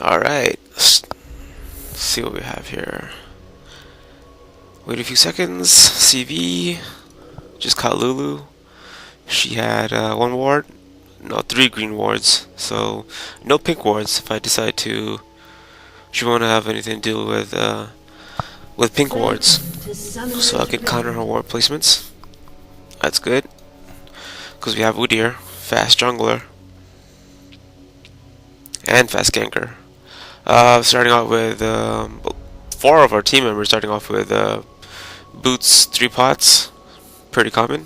Alright, let's see what we have here. Wait a few seconds. CV. Just caught Lulu. She had one ward. No, three green wards. So, no pink wards if I decide to. She won't have anything to do with pink wards. So I can counter her ward placements. That's good. Because we have Udyr, fast jungler, and fast ganker. Starting off with four of our team members starting off with boots, 3 pots. Pretty common,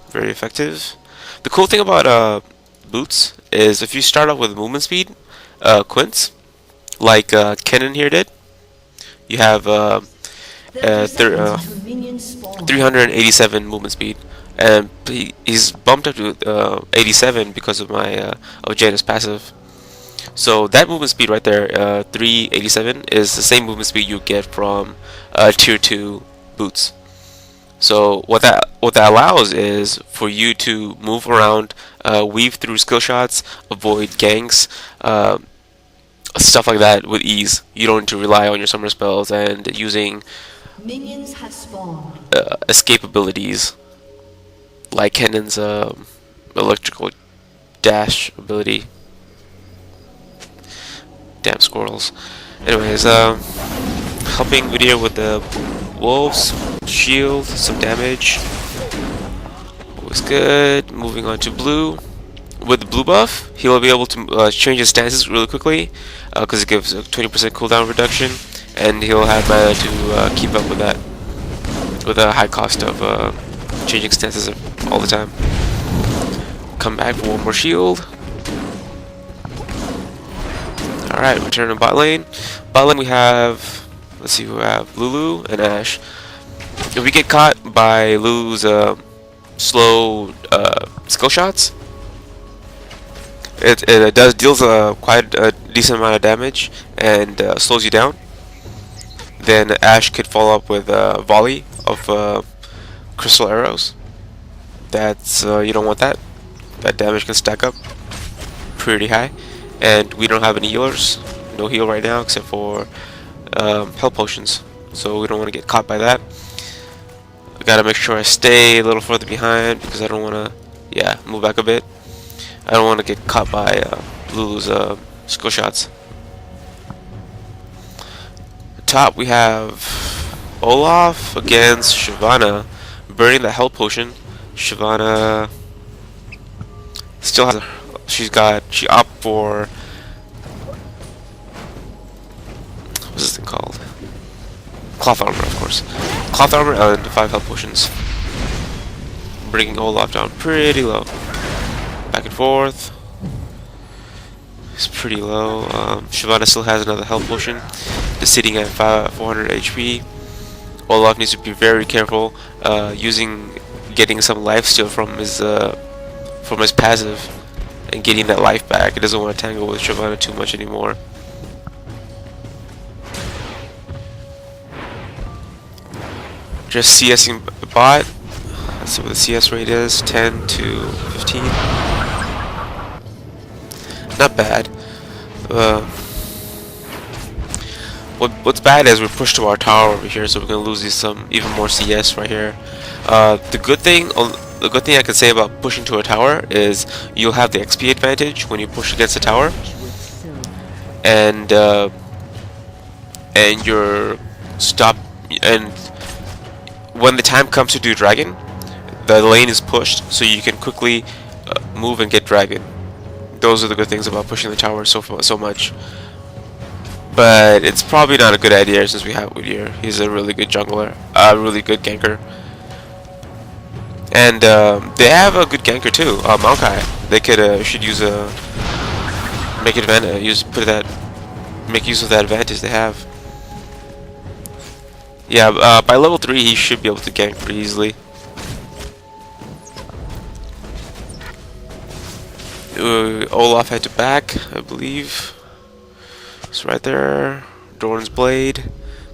very effective. The cool thing about boots is if you start off with movement speed, quints, like Kennen here did, you have 387 movement speed, and he's bumped up to 87 because of my of Janna's passive. So that movement speed right there, 387, is the same movement speed you get from tier 2 boots. So what that allows is for you to move around, weave through skill shots, avoid ganks, stuff like that with ease. You don't need to rely on your summer spells and using Minions have spawned. escape abilities like Kennen's electrical dash ability. Damn squirrels. Anyways, helping Udyr with the wolves, shield, some damage. Was good. Moving on to blue. With the blue buff, he'll be able to change his stances really quickly because it gives a 20% cooldown reduction, and he'll have mana to keep up with that with a high cost of changing stances all the time. Come back for one more shield. Alright, return to bot lane. Bot lane we have, let's see who we have, Lulu and Ashe. If we get caught by Lulu's slow skill shots, it deals quite a decent amount of damage and slows you down. Then Ashe could follow up with a volley of crystal arrows. That's you don't want that. That damage can stack up pretty high. And we don't have any healers. No heal right now except for health potions. So we don't want to get caught by that. I gotta make sure I stay a little further behind because I don't want to, move back a bit. I don't want to get caught by Lulu's skill shots. Top we have Olaf against Shyvana, burning the health potion. Shyvana still has she opted for, what's this thing called? Cloth armor, of course. Cloth armor and 5 health potions. Bringing Olaf down pretty low. Back and forth. It's pretty low. Shyvana still has another health potion. Just sitting at 400 HP. Olaf needs to be very careful getting some life steal from his passive and getting that life back. He doesn't want to tangle with Shyvana too much anymore. Just CSing the bot. Let's see what the CS rate is. 10 to 15. Not bad. What's bad is we're pushed to our tower over here, so we're gonna lose even more CS right here. The good thing I can say about pushing to a tower is you'll have the XP advantage when you push against the tower, and you're stopped. And when the time comes to do dragon, the lane is pushed, so you can quickly move and get dragon. Those are the good things about pushing the tower so much. But it's probably not a good idea since we have Udyr. He's a really good jungler, a really good ganker. And they have a good ganker too, Maokai. They should use make use of that advantage they have. Yeah, by level 3 he should be able to gank pretty easily. Olaf had to back, I believe. It's right there. Dorn's blade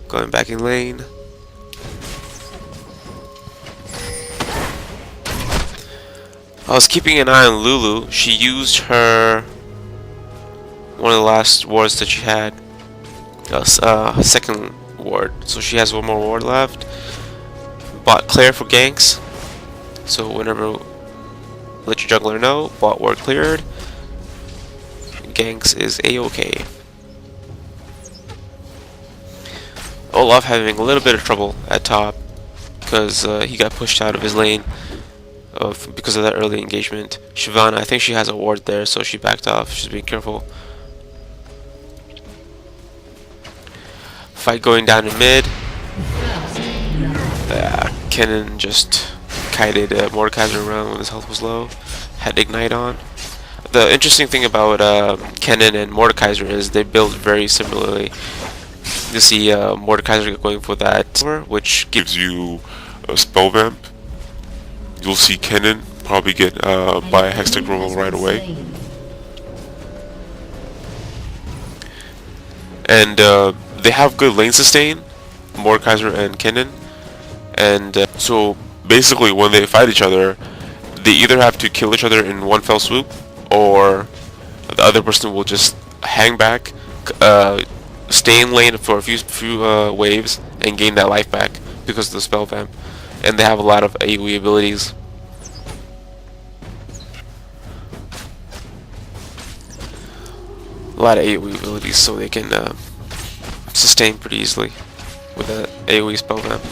going back in lane. I was keeping an eye on Lulu. She used her one of the last wards that she had. Second ward. So she has one more ward left. Bot clear for ganks. So whenever, let your jungler know. Bot ward cleared. Ganks is a-okay. Olaf having a little bit of trouble at top because he got pushed out of his lane because of that early engagement. Shyvana, I think she has a ward there, so she backed off. She's being careful. Fight going down in mid. Kennen just kited Mordekaiser around when his health was low. Had Ignite on. The interesting thing about Kennen and Mordekaiser is they build very similarly. You see Mordekaiser going for that, which gives you a spell vamp. You'll see Kennen probably get by a Hextech roll right away. And they have good lane sustain, Mordekaiser and Kennen. And so basically when they fight each other, they either have to kill each other in one fell swoop, or the other person will just hang back, stay in lane for a few waves, and gain that life back because of the spell vamp. And they have a lot of AoE abilities. A lot of AoE abilities, so they can sustain pretty easily with the AoE spell vamp.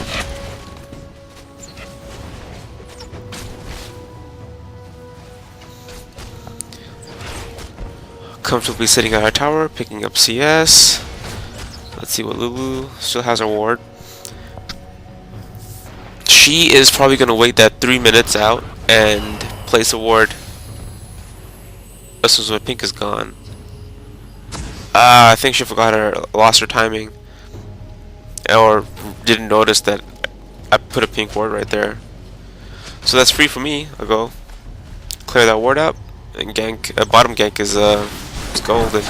Comfortably sitting at our tower, picking up CS. Let's see what Lulu still has her ward. She is probably going to wait that 3 minutes out and place a ward as soon as my pink is gone. I think she lost her timing, or didn't notice that I put a pink ward right there. So that's free for me. I'll go clear that ward up, and gank. Bottom gank is golden.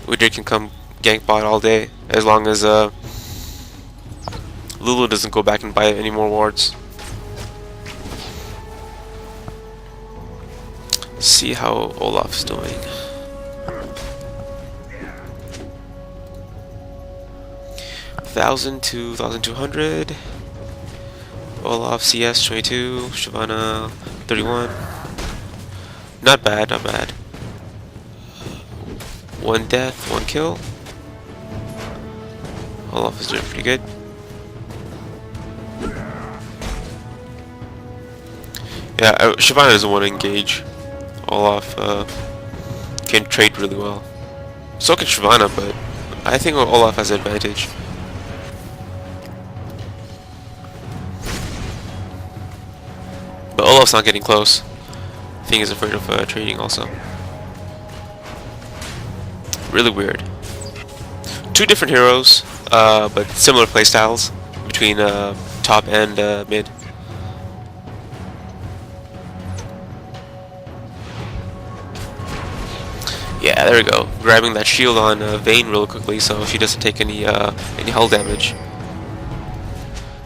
Udyr can come gank bot all day as long as Lulu doesn't go back and buy any more wards. See how Olaf's doing. to 1,200. Olaf CS 22. Shyvana 31. Not bad, not bad. One death, one kill. Olaf is doing pretty good. Yeah, Shyvana doesn't want to engage. Olaf can trade really well. So can Shyvana, but I think Olaf has the advantage. But Olaf's not getting close. I think he's afraid of trading also. Really weird. Two different heroes, but similar playstyles between top and mid. Yeah, there we go. Grabbing that shield on Vayne real quickly so she doesn't take any hull damage,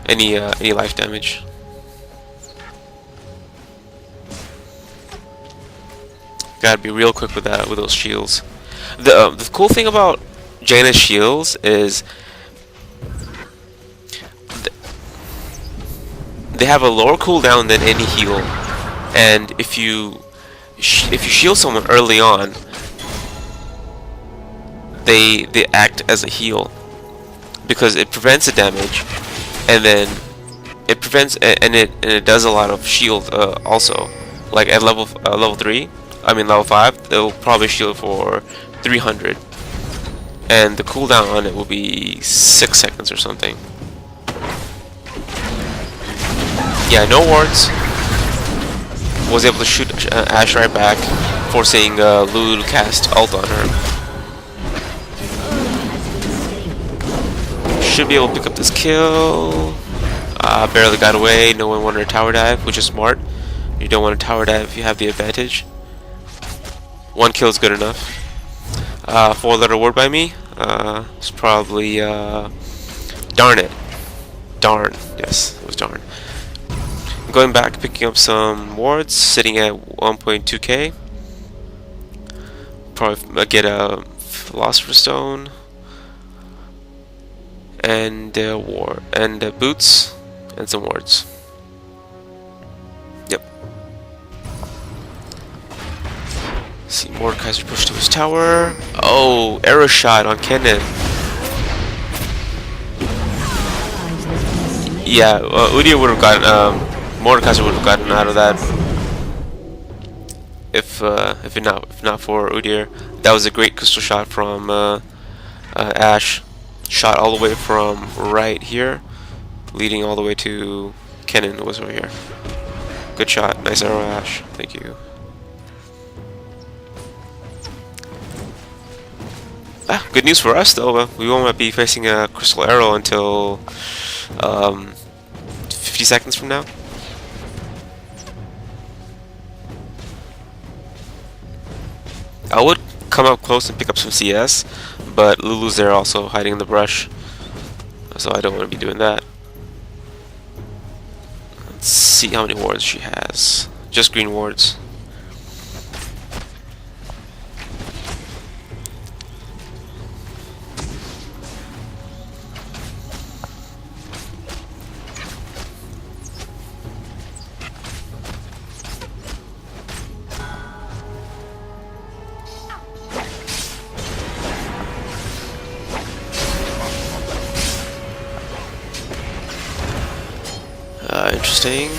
any life damage. Gotta be real quick with that, with those shields. The cool thing about Janna's shields is they have a lower cooldown than any heal, and if you shield someone early on, they act as a heal because it prevents the damage, and then it prevents and it does a lot of shield also. Like at level 3. I mean level 5, they'll probably shield for 300, and the cooldown on it will be 6 seconds or something. Yeah, no wards. Was able to shoot Ashe right back, forcing Lulu to cast ult on her. Should be able to pick up this kill. Barely got away. No one wanted a tower dive, which is smart. You don't want a tower dive if you have the advantage. One kill is good enough. 4-letter word by me. It's probably darn it. Darn. Yes, it was darn. Going back, picking up some wards, sitting at 1.2k. probably get a Philosopher's Stone and boots and some wards. Yep. See Mordekaiser push to his tower. Oh, arrow shot on Kennen. Yeah, Udyr would have gotten, Mordekaiser would have gotten out of that if not for Udyr. That was a great crystal shot from Ashe. Shot all the way from right here, leading all the way to Kennen was over here. Good shot, nice arrow, Ashe. Thank you. Good news for us though. We won't be facing a crystal arrow until 50 seconds from now. I would come up close and pick up some CS, but Lulu's there also hiding in the brush, so I don't want to be doing that. Let's see how many wards she has. Just green wards. Interesting.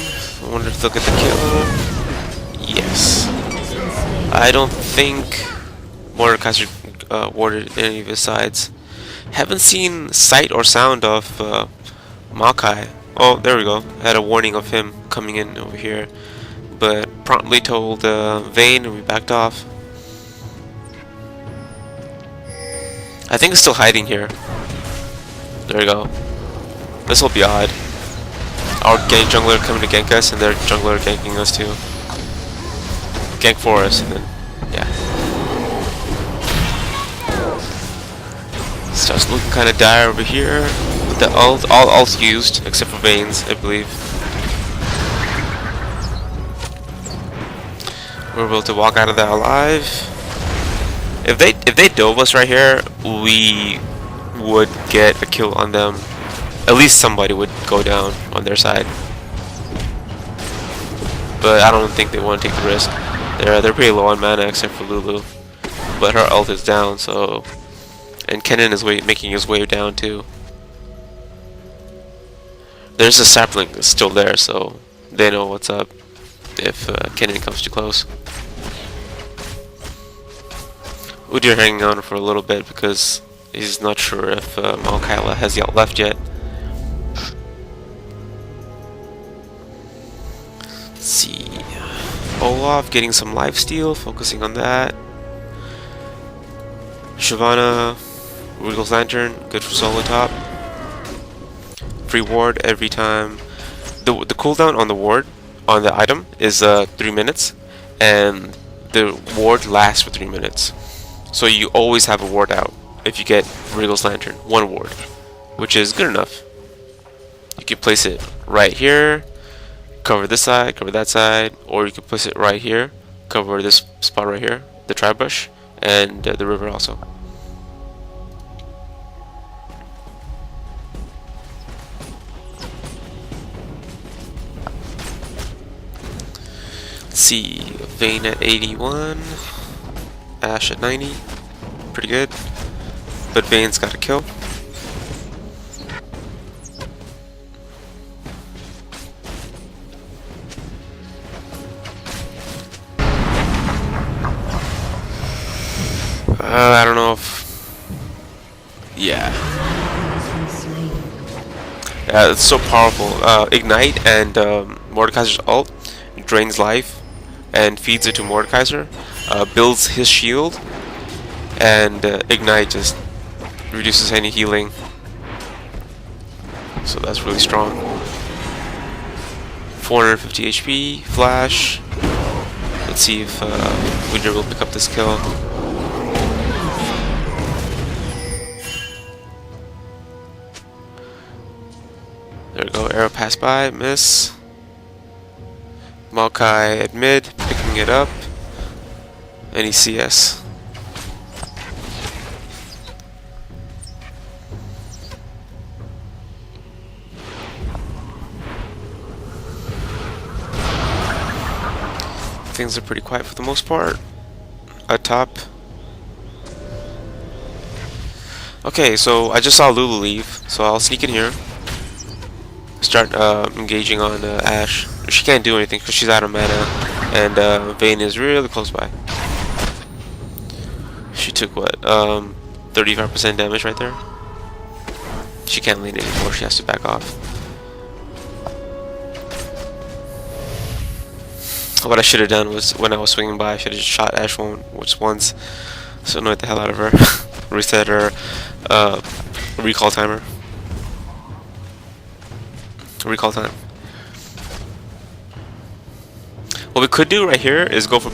I wonder if they'll get the kill. Yes. I don't think Mordekaiser warded any of his sides. Haven't seen sight or sound of Maokai. Oh, there we go. I had a warning of him coming in over here, but promptly told Vayne and we backed off. I think it's still hiding here. There we go. This will be odd. Our gank jungler coming to gank us, and their jungler ganking us too. Gank for us, and then yeah. Starts looking kind of dire over here. With the ult, all ults used except for Vayne's, I believe. We're able to walk out of that alive. If they dove us right here, we would get a kill on them. At least somebody would go down on their side. But I don't think they want to take the risk. They're pretty low on mana except for Lulu. But her ult is down, so... And Kennen is making his way down too. There's a sapling that's still there, so they know what's up if Kennen comes too close. Udyr hanging on for a little bit because he's not sure if Maokai has left yet. Let's see. Olaf getting some lifesteal, focusing on that. Shyvana, Regal's Lantern, good for solo top. Free ward every time. The cooldown on the ward, on the item, is 3 minutes, and the ward lasts for 3 minutes. So you always have a ward out if you get Regal's Lantern, 1 ward, which is good enough. You can place it right here, cover this side, cover that side, or you can place it right here, cover this spot right here, the tri bush, and the river also. Let's see, Vayne at 81, Ashe at 90, pretty good, but Vayne's got a kill. I don't know if... Yeah. Yeah, it's so powerful. Ignite and Mordekaiser's ult drains life and feeds it to Mordekaiser. Builds his shield, and Ignite just reduces any healing. So that's really strong. 450 HP, flash. Let's see if Udyr will pick up this kill. There we go, arrow pass by, miss. Maokai at mid, picking it up. Any CS. things are pretty quiet for the most part. At top. Okay, so I just saw Lulu leave, so I'll sneak in here. Start engaging on Ashe. She can't do anything because she's out of mana, and Vayne is really close by. She took what, 35% damage right there. She can't lane anymore. She has to back off. What I should have done was, when I was swinging by, I should have just shot Ashe once, so annoyed the hell out of her. Reset her recall timer. Recall time. What we could do right here is go for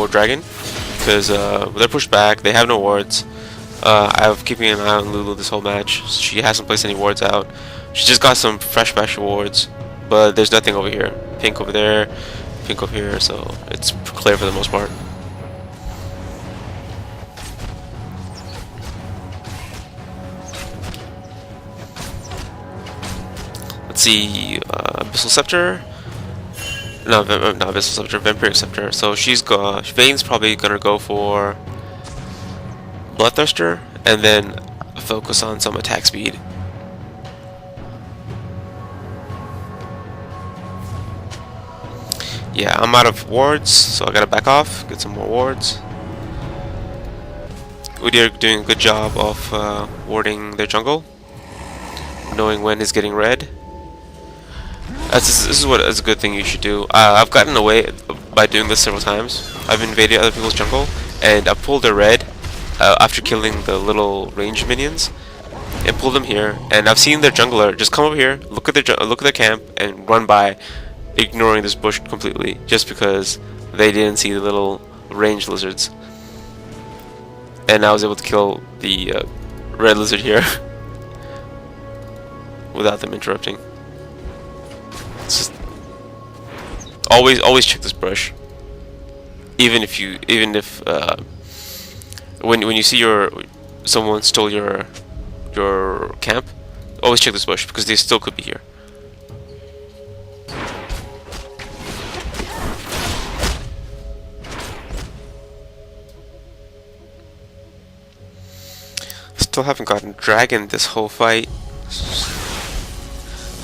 Dragon, because they're pushed back. They have no wards. I'm keeping an eye on Lulu this whole match. She hasn't placed any wards out. She just got some fresh special wards, but there's nothing over here. Pink over there, pink over here, so it's clear for the most part. Let's see, Abyssal Scepter. No, not Abyssal Scepter, Vampiric Scepter. So Vayne's probably gonna go for Bloodthirster and then focus on some attack speed. Yeah, I'm out of wards, so I gotta back off, get some more wards. Udyr doing a good job of warding their jungle, knowing when he's getting red. This is what is a good thing you should do. I've gotten away by doing this several times. I've invaded other people's jungle, and I pulled their red after killing the little ranged minions, and pulled them here. And I've seen their jungler just come over here, look at their camp, and run by, ignoring this bush completely, just because they didn't see the little ranged lizards. And I was able to kill the red lizard here without them interrupting. It's just always check this brush. Even if when you see someone stole your camp, always check this bush because they still could be here. Still haven't gotten dragon this whole fight.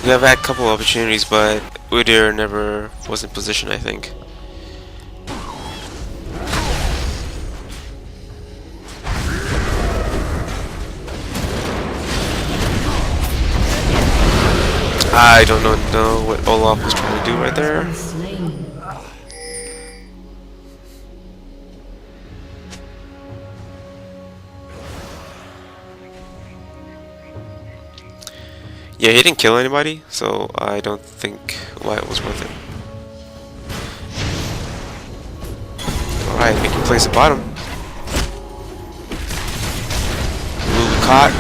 We have had a couple opportunities, but Udyr never was in position, I think. I don't know what Olaf was trying to do right there. Yeah, he didn't kill anybody, so I don't think why it was worth it. Alright, making plays at bottom. Lulu caught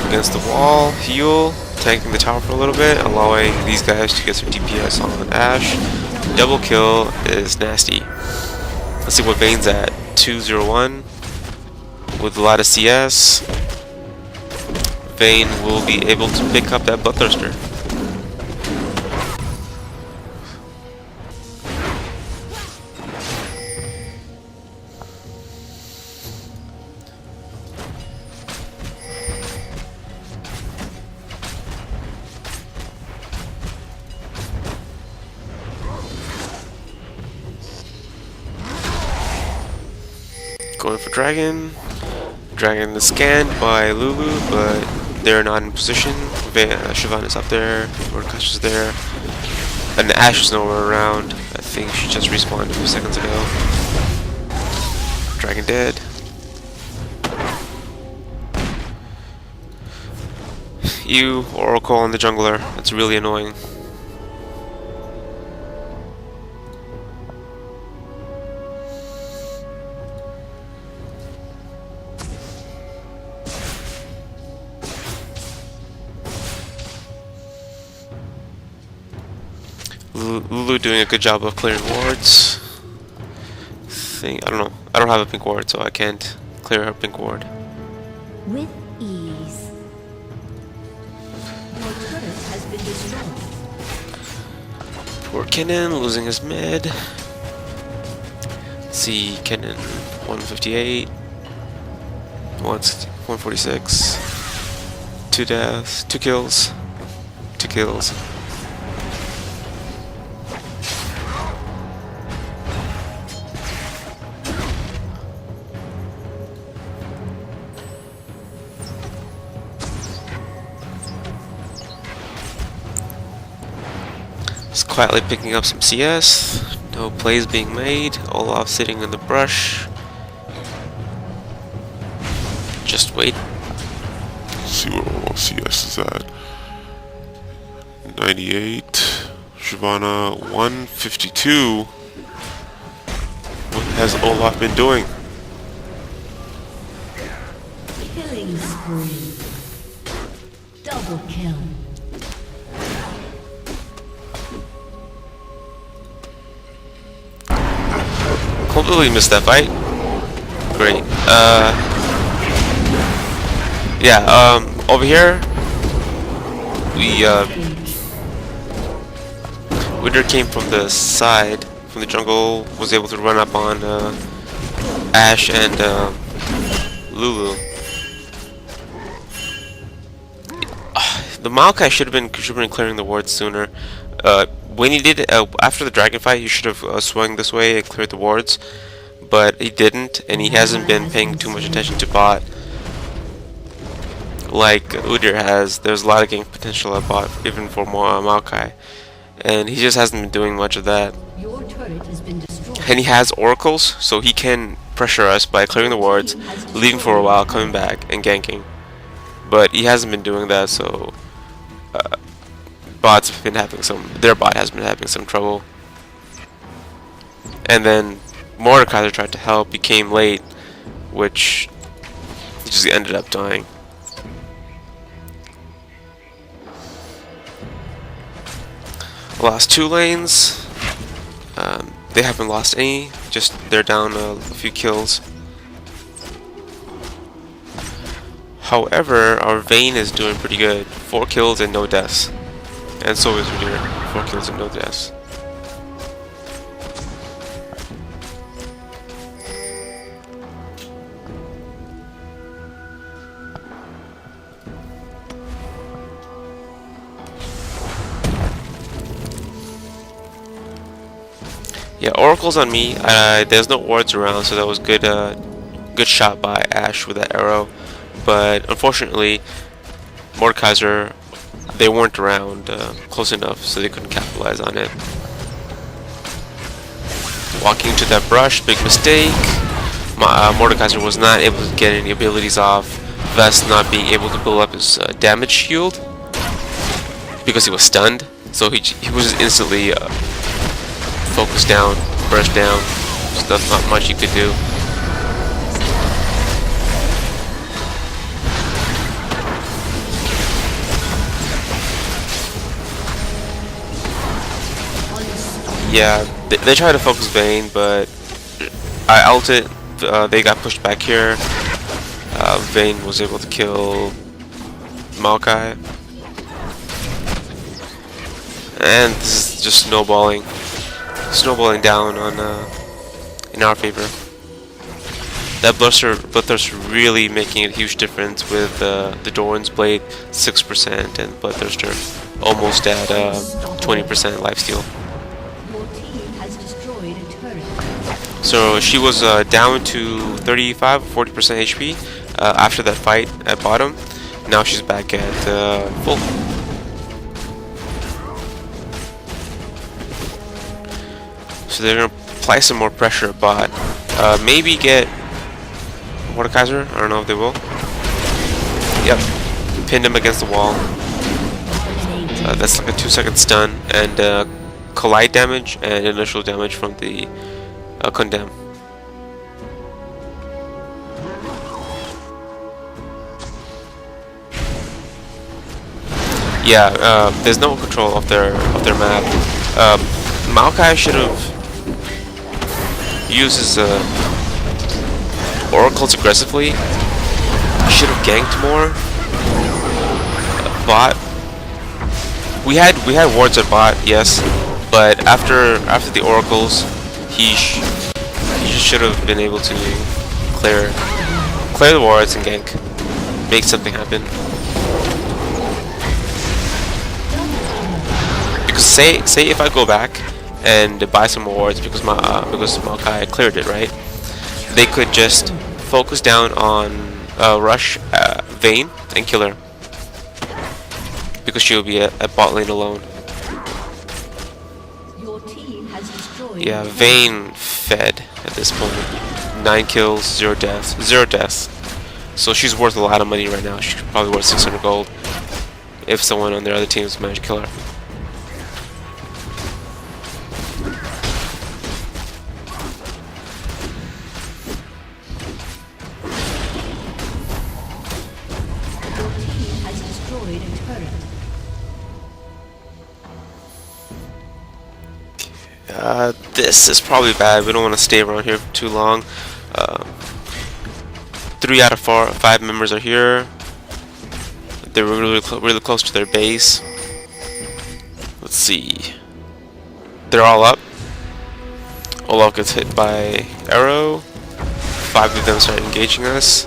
against the wall, heal, tanking the tower for a little bit, allowing these guys to get some DPS on Ashe. Double kill is nasty. Let's see what Vayne's at. 201 with a lot of CS. Vayne will be able to pick up that Bloodthirster. Going for Dragon. Dragon is scanned by Lulu, but they're not in position. Siobhan is up there, Mordekaiser's is there, and Ashe is nowhere around. I think she just respawned a few seconds ago. Dragon dead. You Oracle on the jungler. That's really annoying. Lulu doing a good job of clearing wards. I don't know. I don't have a pink ward, so I can't clear her pink ward. With ease. Your turret has been destroyed. Poor Kennen losing his mid. See, Kennen 158, 146, 2 deaths, 2 kills, 2 kills. Just quietly picking up some CS. No plays being made. Olaf sitting in the brush. Just wait. Let's see where all CS is at. 98. Shyvana 152. What has Olaf been doing? Killing spree. Double kill. Completely missed that fight. Great. Yeah, over here, Udyr came from the side, from the jungle, was able to run up on Ashe and Lulu. The Maokai should have been clearing the wards sooner. When he did, after the dragon fight, he should have swung this way and cleared the wards, but he didn't, and he hasn't been paying too much attention to bot like Udyr has. There's a lot of game potential at bot, even for Maokai, and he just hasn't been doing much of that. Your turret has been destroyed. And he has oracles, so he can pressure us by clearing the wards, leaving for a while, coming back, and ganking. But he hasn't been doing that, so bot's been having their bot has been having some trouble. And then Mordekaiser tried to help, he came late, which he just ended up dying. Lost 2 lanes. They haven't lost any, just they're down a few kills. However, our Vayne is doing pretty good. 4 kills and no deaths. And so is Udyr. 4 kills and no deaths. Yeah, Oracle's on me. There's no wards around, so that was good. Good shot by Ashe with that arrow. But unfortunately, Mordekaiser, they weren't around close enough, so they couldn't capitalize on it. Walking into that brush, big mistake. Mordekaiser was not able to get any abilities off, thus not being able to build up his damage shield because he was stunned. So he was instantly focus down, burst down, so that's not much you could do. Yeah, they tried to focus Vayne, but I ulted, they got pushed back here. Vayne was able to kill Maokai. And this is just snowballing down on in our favor. That Bloodthirst really making a huge difference with the Doran's Blade 6% and Bloodthirster almost at 20% lifesteal. Your team has destroyed a turret. So she was down to 35 or 40% HP after that fight at bottom. Now she's back at full. So they're gonna apply some more pressure at bot. Maybe get Mordekaiser. I don't know if they will. Yep, pinned him against the wall. That's like a 2-second stun and collide damage and initial damage from the condemn. Yeah, there's no control of their map. Maokai should have used his oracles aggressively. He should have ganked more. Bot. We had wards at bot, yes, but after the oracles, he just should have been able to clear the wards and gank, make something happen. Because say if I go back and buy some wards because Maokai cleared it, right? They could just focus down on rush Vayne and kill her because she'll be at bot lane alone. Your team has destroyed. Yeah, Vayne fed at this point. 9 kills, 0 deaths. 0 deaths. So she's worth a lot of money right now. She's probably worth 600 gold if someone on their other teams managed to kill her. Your team has destroyed a turret. This is probably bad. We don't want to stay around here for too long. 3 out of 5 members are here. They're really close to their base. Let's see. They're all up. Olaf gets hit by arrow. 5 of them start engaging us.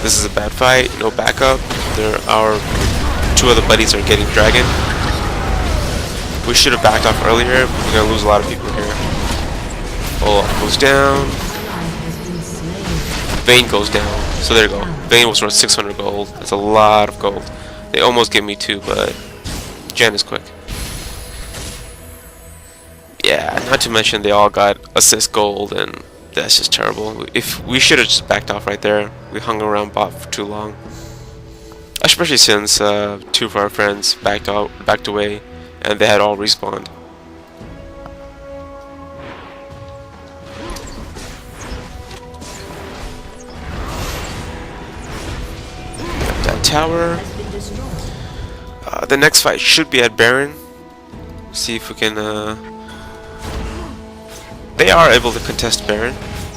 This is a bad fight. No backup. Our 2 other buddies are getting dragon. We should have backed off earlier. We're gonna lose a lot of people here. Olaf goes down. Vayne goes down. So there you go. Vayne was worth 600 gold. That's a lot of gold. They almost gave me 2, but Janna's quick. Yeah, not to mention they all got assist gold, and that's just terrible. If we should have just backed off right there. We hung around bot for too long. Especially since 2 of our friends backed away, and they had all respawned. That tower. The next fight should be at Baron. See if we can. They are able to contest Baron.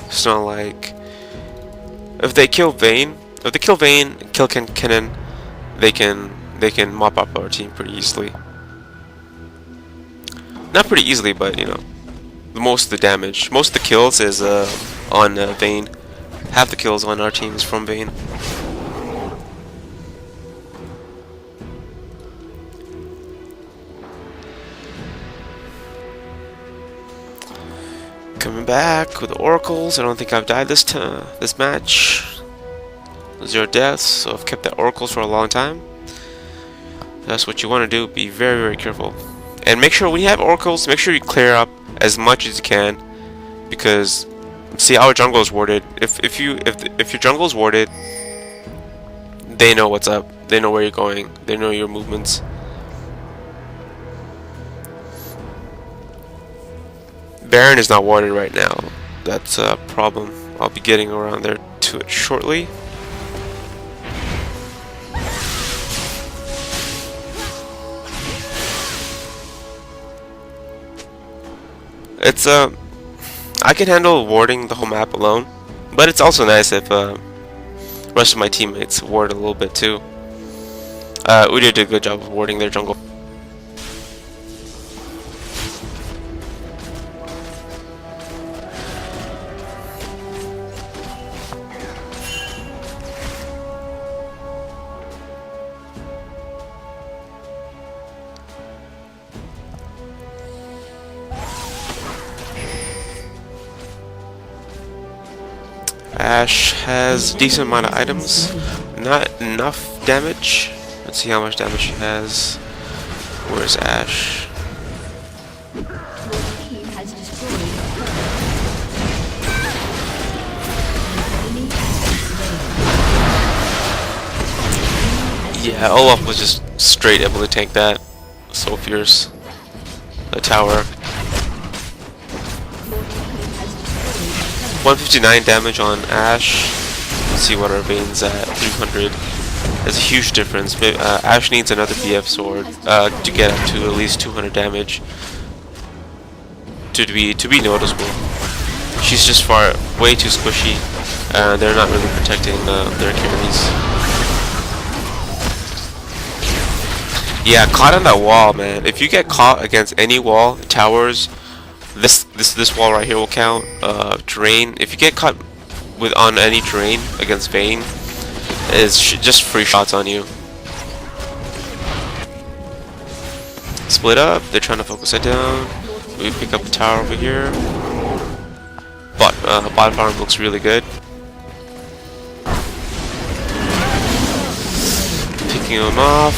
It's not like if they kill Vayne, kill Kennen, they can mop up our team pretty easily. Not pretty easily, but you know, most of the damage, most of the kills is on Vayne. Half the kills on our team is from Vayne. Coming back with the oracles. I don't think I've died this match. 0 deaths, so I've kept the oracles for a long time. That's what you want to do. Be very, very careful. And make sure when you have oracles, make sure you clear up as much as you can, because see, our jungle is warded. If your jungle is warded, they know what's up. They know where you're going. They know your movements. Baron is not warded right now. That's a problem. I'll be getting around there to it shortly. It's I can handle warding the whole map alone, but it's also nice if the rest of my teammates ward a little bit too. Udyr did a good job of warding their jungle. Ashe has decent amount of items, not enough damage. Let's see how much damage she has. Where's Ashe? Yeah, Olaf was just straight able to tank that. So fierce. The tower. 159 damage on Ashe. Let's see what our Vayne's at. 300. That's a huge difference. Ashe needs another BF sword to get up to at least 200 damage to be noticeable. She's just way too squishy. They're not really protecting their carries. Yeah, caught on that wall, man. If you get caught against any wall, towers, This wall right here will count. Terrain. If you get caught with on any terrain against Vayne, it's just free shots on you. Split up. They're trying to focus it down. We pick up a tower over here. But bot farm looks really good. Picking them off.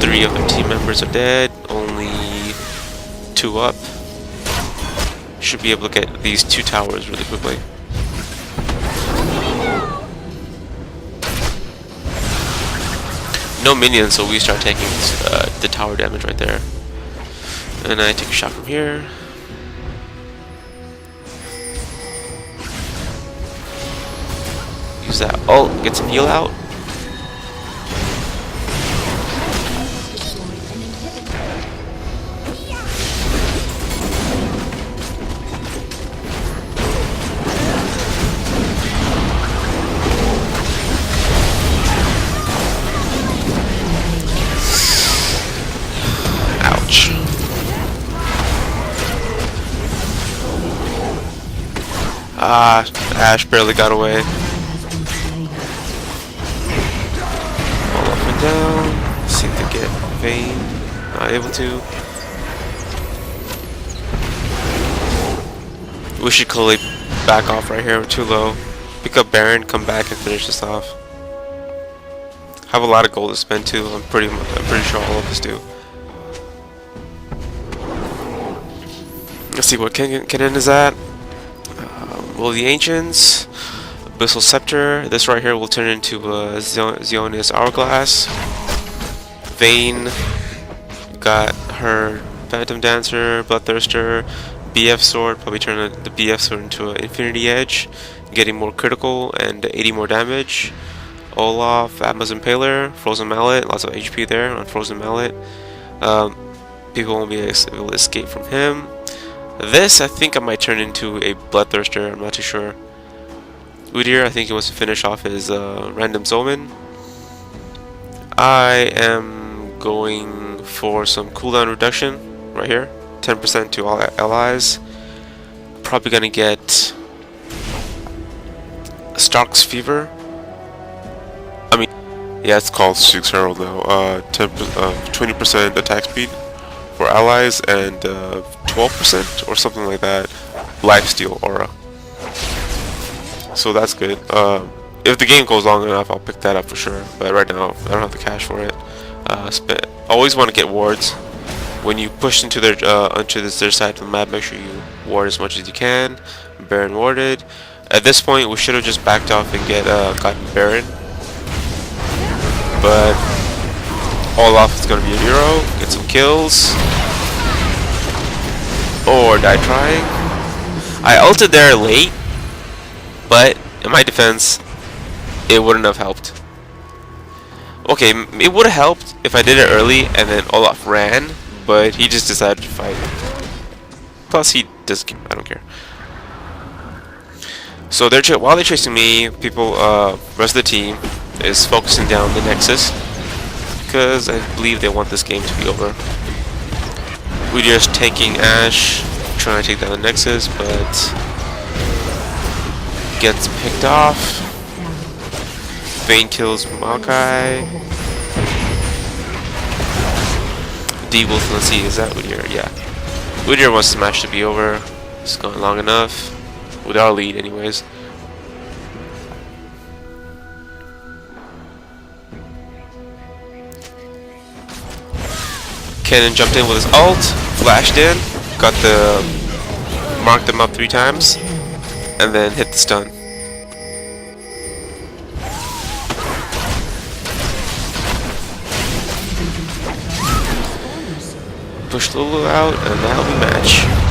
3 of their team members are dead. Only 2 up. Should be able to get these 2 towers really quickly. No minions, so we start taking the tower damage right there. And I take a shot from here. Use that ult, get some heal out. Ouch. Ashe barely got away. All up and down. See if they get Vayne. Not able to. We should clearly back off right here. We're too low. Pick up Baron, come back and finish this off. Have a lot of gold to spend too. I'm pretty sure all of us do. Let's see what Kennen is at. Will the Ancients, Abyssal Scepter. This right here will turn into Xionis Hourglass. Vayne got her Phantom Dancer, Bloodthirster, BF Sword. Probably turn the BF Sword into an Infinity Edge, getting more critical and 80 more damage. Olaf, Atma's Impaler, Frozen Mallet. Lots of HP there on Frozen Mallet. People won't be able to escape from him. This, I think I might turn into a Bloodthirster, I'm not too sure. Udyr, I think he wants to finish off his random Zoman. I am going for some cooldown reduction right here. 10% to all allies. Probably gonna get Stark's Fever. I mean, Yeah, it's called Six Herald now. 20% attack speed for allies and 12% or something like that lifesteal aura. So that's good. If the game goes long enough, I'll pick that up for sure. But right now, I don't have the cash for it. Always want to get wards. When you push into their their side of the map, make sure you ward as much as you can. Baron warded. At this point, we should have just backed off and gotten Baron. But Olaf is going to be a hero. Get some kills. Or die trying. I ulted there late, but in my defense, it wouldn't have helped. Okay, it would have helped if I did it early and then Olaf ran, but he just decided to fight. Plus, he does. I don't care. So while they're chasing me, rest of the team is focusing down the Nexus because I believe they want this game to be over. Udyr's taking Ashe, trying to take down the Nexus, but gets picked off. Vayne kills Maokai. D-Wolf, let's see, is that Udyr? Yeah. Udyr wants the match to be over. It's gone long enough. With our lead, anyways. Kennen jumped in with his ult, flashed in, marked them up 3 times, and then hit the stun. Push Lulu out, and that'll be match.